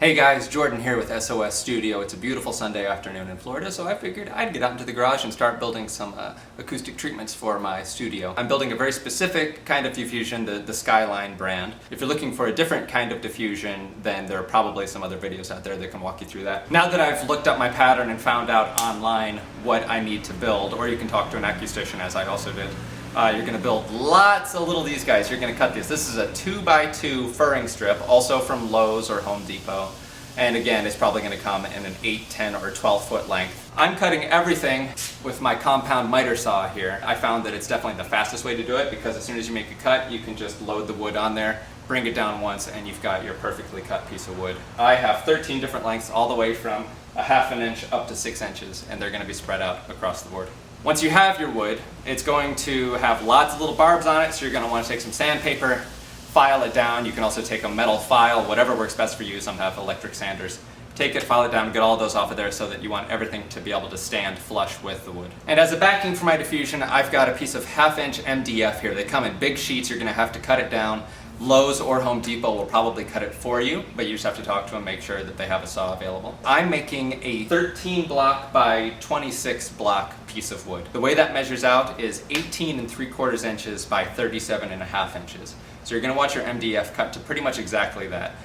Hey guys, Jordan here with SOSstudio. It's a beautiful Sunday afternoon in Florida, so I figured I'd get out into the garage and start building some acoustic treatments for my studio. I'm building a very specific kind of diffusion, the Skyline brand. If you're looking for a different kind of diffusion, then there are probably some other videos out there that can walk you through that. Now that I've looked up my pattern and found out online what I need to build, or you can talk to an acoustician as I also did, you're going to build lots of little these guys. You're going to cut these. This is a 2x2 furring strip, also from Lowe's or Home Depot. And again, it's probably going to come in an 8, 10, or 12 foot length. I'm cutting everything with my compound miter saw here. I found that it's definitely the fastest way to do it because as soon as you make a cut, you can just load the wood on there, bring it down once, and you've got your perfectly cut piece of wood. I have 13 different lengths all the way from a ½ inch up to 6 inches, and they're going to be spread out across the board. Once you have your wood, it's going to have lots of little barbs on it, so you're going to want to take some sandpaper, file it down. You can also take a metal file, whatever works best for you. Some have electric sanders. Take it, file it down, get all those off of there so that you want everything to be able to stand flush with the wood. And as a backing for my diffusion, I've got a piece of ½ inch MDF here. They come in big sheets. You're going to have to cut it down. Lowe's or Home Depot will probably cut it for you, but you just have to talk to them, make sure that they have a saw available. I'm making a 13 block by 26 block piece of wood. The way that measures out is 18 3/4 inches by 37.5 inches. So you're going to want your MDF cut to pretty much exactly that.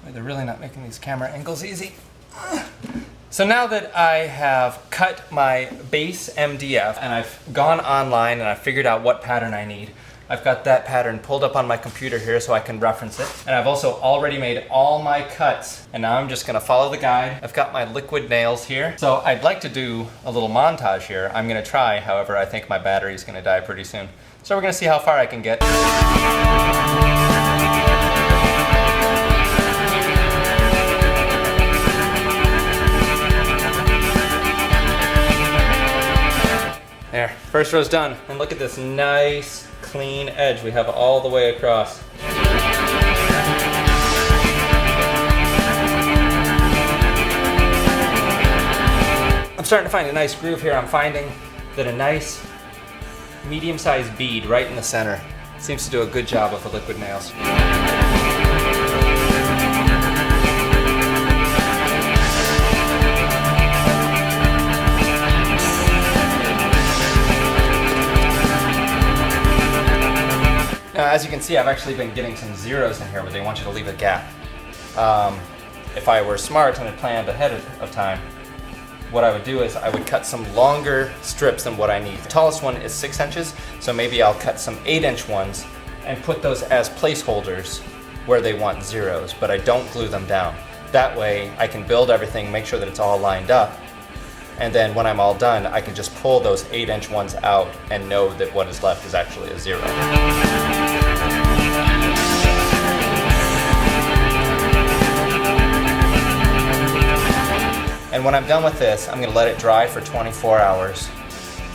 They're really not making these camera angles easy. So now that I have cut my base MDF and I've gone online and I've figured out what pattern I need, I've got that pattern pulled up on my computer here so I can reference it. And I've also already made all my cuts. And now I'm just going to follow the guide. I've got my liquid nails here. So I'd like to do a little montage here. I'm going to try, however, I think my battery's going to die pretty soon. So we're going to see how far I can get. There, first row's done. And look at this nice, clean edge we have all the way across. I'm starting to find a nice groove here. I'm finding that a nice medium-sized bead right in the center seems to do a good job with the liquid nails. Now, as you can see, I've actually been getting some zeros in here where they want you to leave a gap. If I were smart and had planned ahead of time, what I would do is I would cut some longer strips than what I need. The tallest one is 6 inches, so maybe I'll cut some 8-inch ones and put those as placeholders where they want zeros, but I don't glue them down. That way I can build everything, make sure that it's all lined up, and then when I'm all done, I can just pull those 8-inch ones out and know that what is left is actually a zero. And when I'm done with this, I'm going to let it dry for 24 hours,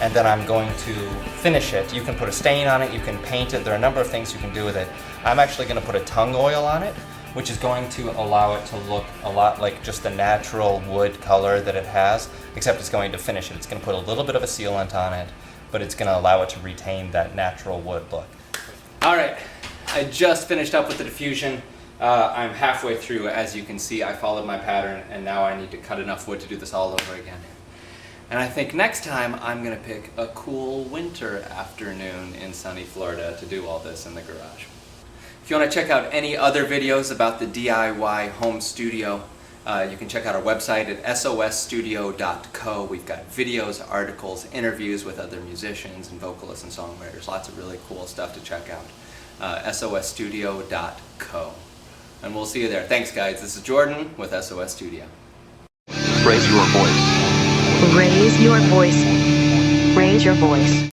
and then I'm going to finish it. You can put a stain on it, you can paint it, there are a number of things you can do with it. I'm actually going to put a Tung Oil on it, which is going to allow it to look a lot like just the natural wood color that it has, except it's going to finish it. It's going to put a little bit of a sealant on it, but it's going to allow it to retain that natural wood look. Alright, I just finished up with the diffusion. I'm halfway through. As you can see, I followed my pattern, and now I need to cut enough wood to do this all over again. And I think next time I'm going to pick a cool winter afternoon in sunny Florida to do all this in the garage. If you want to check out any other videos about the DIY home studio, you can check out our website at SOSstudio.co. We've got videos, articles, interviews with other musicians and vocalists and songwriters. Lots of really cool stuff to check out. SOSstudio.co. And we'll see you there. Thanks, guys. This is Jordan with SOSstudio. Raise your voice. Raise your voice. Raise your voice.